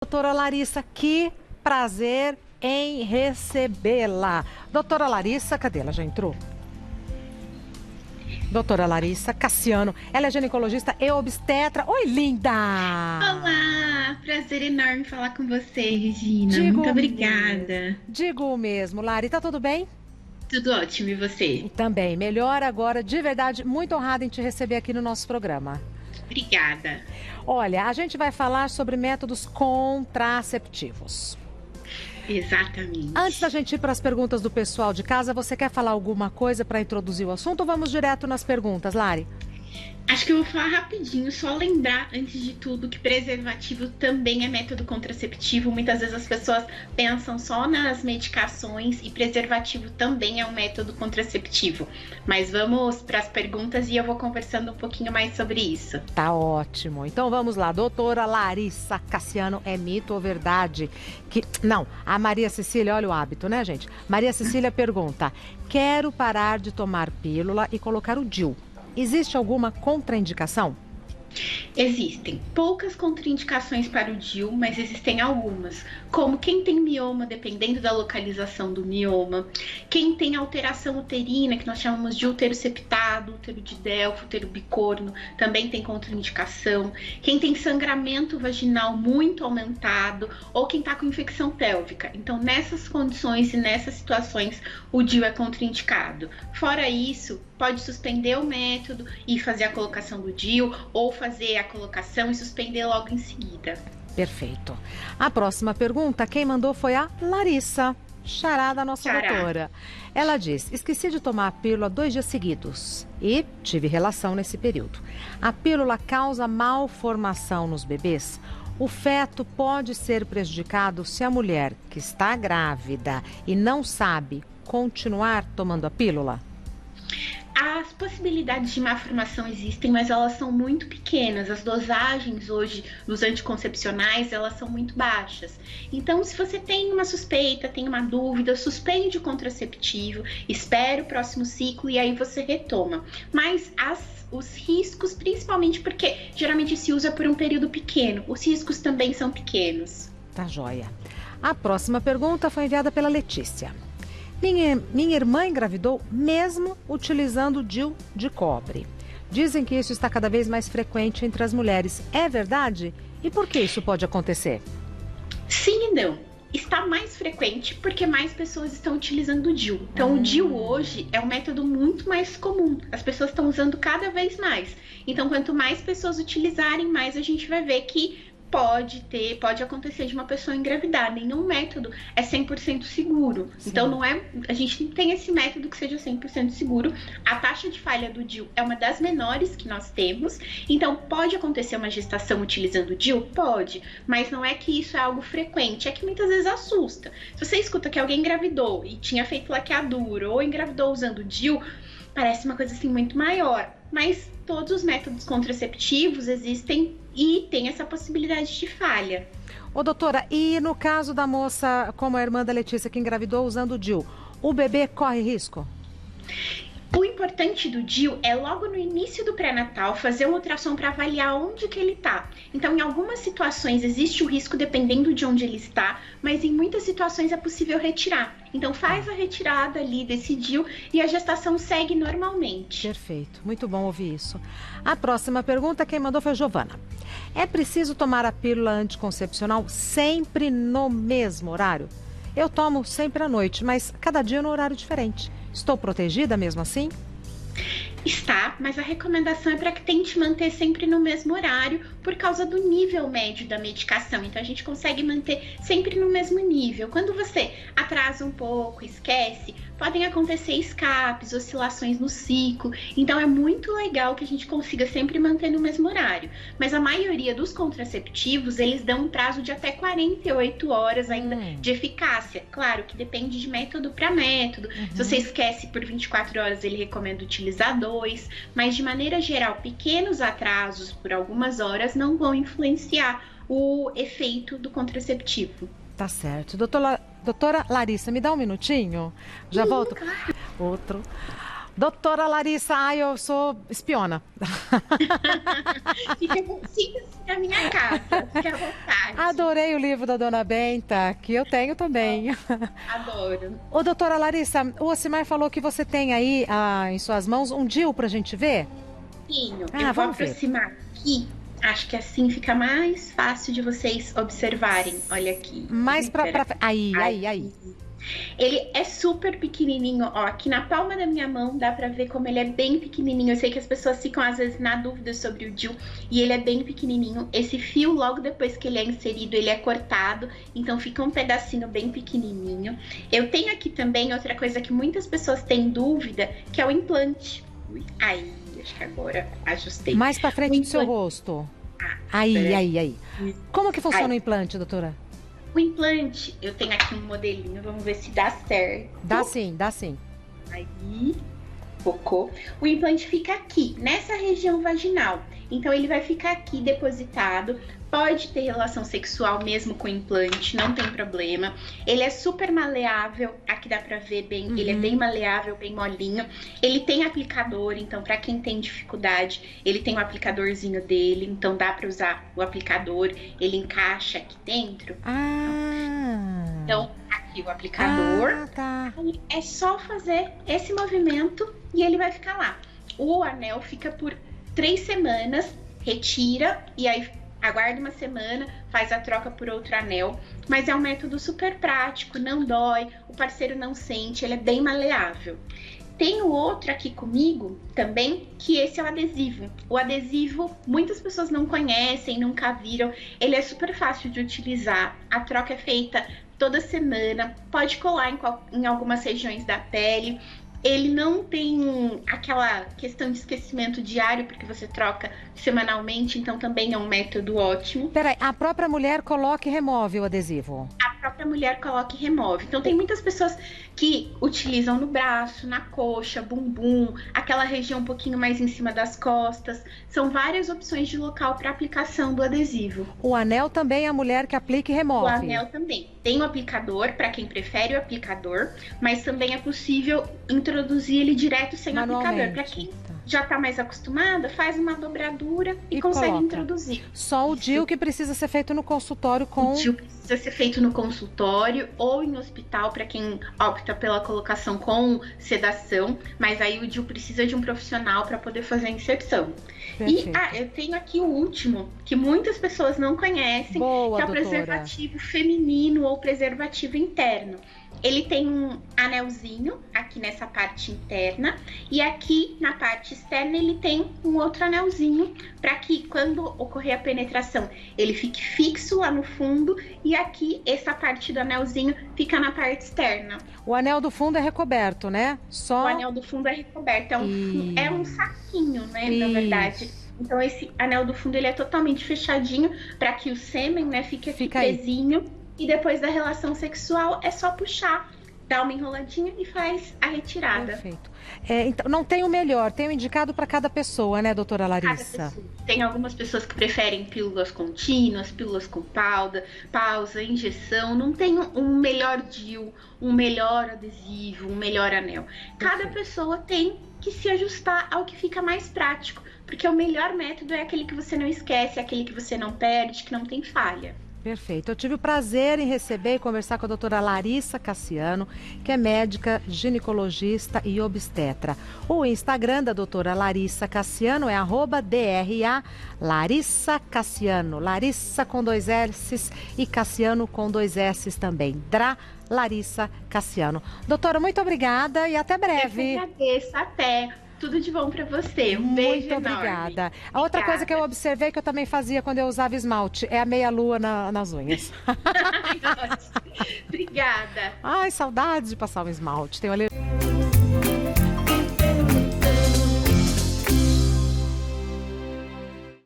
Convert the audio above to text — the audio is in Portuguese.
Doutora Larissa, que prazer em recebê-la. Doutora Larissa, cadê ela? Já entrou? Doutora Larissa Cassiano, ela é ginecologista e obstetra. Oi, linda! Olá, prazer enorme falar com você, Regina. Digo Muito o mesmo. obrigada. Digo o mesmo. Lari, tá tudo bem? Tudo ótimo, e você? Também, melhor agora, de verdade, muito honrada em te receber aqui no nosso programa. Obrigada. Olha, a gente vai falar sobre métodos contraceptivos. Antes da Exatamente. gente ir para as perguntas do pessoal de casa, você quer falar alguma coisa para introduzir o assunto ou vamos direto nas perguntas, Lari? Acho que eu vou falar rapidinho, só lembrar, antes de tudo, que preservativo também é método contraceptivo. Muitas vezes as pessoas pensam só nas medicações e preservativo também é um método contraceptivo. Mas vamos para as perguntas e eu vou conversando um pouquinho mais sobre isso. Tá ótimo. Então vamos lá, doutora Larissa Cassiano, é mito ou verdade? Não, a Maria Cecília, olha o hábito, né, gente? Maria Cecília pergunta: quero parar de tomar pílula e colocar o DIU. Existe alguma contraindicação? Existem poucas contraindicações para o DIU, mas existem algumas, como quem tem mioma, dependendo da localização do mioma, quem tem alteração uterina, que nós chamamos de útero septado, útero de Delfo, útero bicorno, também tem contraindicação, quem tem sangramento vaginal muito aumentado ou quem está com infecção pélvica. Então, nessas condições e nessas situações, o DIU é contraindicado. Fora isso, pode suspender o método e fazer a colocação do DIU ou fazer a colocação e suspender logo em seguida. Perfeito. A próxima pergunta, quem mandou foi a Larissa, xará da nossa doutora. Ela diz: esqueci de tomar a pílula 2 dias seguidos e tive relação nesse período. A pílula causa malformação nos bebês? O feto pode ser prejudicado se a mulher que está grávida e não sabe continuar tomando a pílula? As possibilidades de malformação existem, mas elas são muito pequenas. As dosagens hoje dos anticoncepcionais, elas são muito baixas. Então, se você tem uma suspeita, tem uma dúvida, suspende o contraceptivo, espere o próximo ciclo e aí você retoma. Mas os riscos, principalmente porque geralmente se usa por um período pequeno, os riscos também são pequenos. Tá joia. A próxima pergunta foi enviada pela Letícia. Minha irmã engravidou mesmo utilizando o DIU de cobre. Dizem que isso está cada vez mais frequente entre as mulheres. É verdade? E por que isso pode acontecer? Sim e não. Está mais frequente porque mais pessoas estão utilizando o DIU. Então, o DIU hoje é um método muito mais comum. As pessoas estão usando cada vez mais. Então, quanto mais pessoas utilizarem, mais a gente vai ver que pode acontecer de uma pessoa engravidar. Nenhum método é 100% seguro. Sim. Então, a gente não tem esse método que seja 100% seguro. A taxa de falha do DIU é uma das menores que nós temos. Então, pode acontecer uma gestação utilizando o DIU? Pode. Mas não é que isso é algo frequente. É que muitas vezes assusta. Se você escuta que alguém engravidou e tinha feito laqueadura ou engravidou usando o DIU, parece uma coisa assim muito maior. Mas todos os métodos contraceptivos existem e tem essa possibilidade de falha. Ô, doutora, e no caso da moça, como a irmã da Letícia, que engravidou usando o DIU, o bebê corre risco? O importante do DIU é logo no início do pré-natal fazer um ultrassom para avaliar onde que ele está. Então, em algumas situações existe o risco dependendo de onde ele está, mas em muitas situações é possível retirar. Então, faz a retirada ali desse DIU e a gestação segue normalmente. Perfeito, muito bom ouvir isso. A próxima pergunta, quem mandou foi a Giovana. É preciso tomar a pílula anticoncepcional sempre no mesmo horário? Eu tomo sempre à noite, mas cada dia no horário diferente. Estou protegida mesmo assim? Está, mas a recomendação é para que tente manter sempre no mesmo horário por causa do nível médio da medicação. Então a gente consegue manter sempre no mesmo nível. Quando você atrasa um pouco, esquece, podem acontecer escapes, oscilações no ciclo. Então é muito legal que a gente consiga sempre manter no mesmo horário. Mas a maioria dos contraceptivos, eles dão um prazo de até 48 horas ainda de eficácia. Claro que depende de método para método. Se você esquece por 24 horas, ele recomenda utilizar 2, mas de maneira geral, pequenos atrasos por algumas horas não vão influenciar o efeito do contraceptivo. Tá certo. Doutora Larissa, me dá um minutinho? Já volto? Claro. Outro. Doutora Larissa, eu sou espiona. Sinta-se na minha casa, fique à vontade. Adorei o livro da Dona Benta, que eu tenho também. Adoro. Ô, doutora Larissa, o Ocimar falou que você tem aí em suas mãos um DIU pra gente ver? Tenho. Eu vou aproximar aqui. Acho que assim fica mais fácil de vocês observarem. Olha aqui. Mais pra... Aí. Ele é super pequenininho, ó, aqui na palma da minha mão dá pra ver como ele é bem pequenininho. Eu sei que as pessoas ficam às vezes na dúvida sobre o DIU e ele é bem pequenininho. Esse fio, logo depois que ele é inserido, ele é cortado, então fica um pedacinho bem pequenininho. Eu tenho aqui também outra coisa que muitas pessoas têm dúvida, que é o implante. Aí, acho que agora ajustei. Mais pra frente do seu rosto. Aí. Como que funciona o implante, doutora? O implante, eu tenho aqui um modelinho, vamos ver se dá certo. Dá sim. Aí, focou. O implante fica aqui, nessa região vaginal. Então, ele vai ficar aqui depositado. Pode ter relação sexual mesmo com o implante, não tem problema. Ele é super maleável, aqui dá pra ver bem, ele é bem maleável, bem molinho. Ele tem aplicador, então pra quem tem dificuldade, ele tem um aplicadorzinho dele, então dá pra usar o aplicador, ele encaixa aqui dentro. Então, aqui o aplicador, tá. É só fazer esse movimento e ele vai ficar lá. O anel fica por 3 semanas, retira e aí aguarda uma semana, faz a troca por outro anel, mas é um método super prático, não dói, o parceiro não sente, ele é bem maleável. Tem o outro aqui comigo também, que esse é o adesivo. O adesivo, muitas pessoas não conhecem, nunca viram, ele é super fácil de utilizar, a troca é feita toda semana, pode colar em algumas regiões da pele. Ele não tem aquela questão de esquecimento diário, porque você troca semanalmente, então também é um método ótimo. Peraí, a própria mulher coloca e remove o adesivo? A própria mulher coloca e remove. Então tem muitas pessoas que utilizam no braço, na coxa, bumbum, aquela região um pouquinho mais em cima das costas. São várias opções de local para aplicação do adesivo. O anel também é a mulher que aplica e remove? O anel também. Tem o aplicador, para quem prefere o aplicador, mas também é possível introduzir ele direto sem aplicador. Para quem já está mais acostumada, faz uma dobradura e consegue coloca. Introduzir. Só o DIU que precisa ser feito no consultório com... O DIU precisa ser feito no consultório ou em hospital, para quem opta pela colocação com sedação, mas aí o DIU precisa de um profissional para poder fazer a inserção. Perfeito. E eu tenho aqui o último, que muitas pessoas não conhecem, boa, que é o doutora. Preservativo feminino ou preservativo interno. Ele tem um anelzinho aqui nessa parte interna e aqui na parte externa ele tem um outro anelzinho para que quando ocorrer a penetração ele fique fixo lá no fundo e aqui essa parte do anelzinho fica na parte externa. O anel do fundo é recoberto, né? O anel do fundo é recoberto, é um saquinho, né, na verdade. Então esse anel do fundo ele é totalmente fechadinho para que o sêmen, né, fique aqui presinho. E depois da relação sexual é só puxar, dá uma enroladinha e faz a retirada. Perfeito. Então, não tem o melhor, tem o indicado para cada pessoa, né, doutora Larissa? Tem algumas pessoas que preferem pílulas contínuas, pílulas com pausa, injeção. Não tem um melhor DIU, um melhor adesivo, um melhor anel. Cada pessoa tem que se ajustar ao que fica mais prático, porque o melhor método é aquele que você não esquece, aquele que você não perde, que não tem falha. Perfeito. Eu tive o prazer em receber e conversar com a doutora Larissa Cassiano, que é médica, ginecologista e obstetra. O Instagram da doutora Larissa Cassiano é @DRA Larissa Cassiano. Larissa com 2 S's e Cassiano com 2 S's também. DRA Larissa Cassiano. Doutora, muito obrigada e até breve. Eu que agradeço, até. Tudo de bom pra você. Um beijo enorme. Muito obrigada. A outra coisa que eu observei que eu também fazia quando eu usava esmalte é a meia-lua nas unhas. Obrigada. Ai, saudades de passar um esmalte. Tenho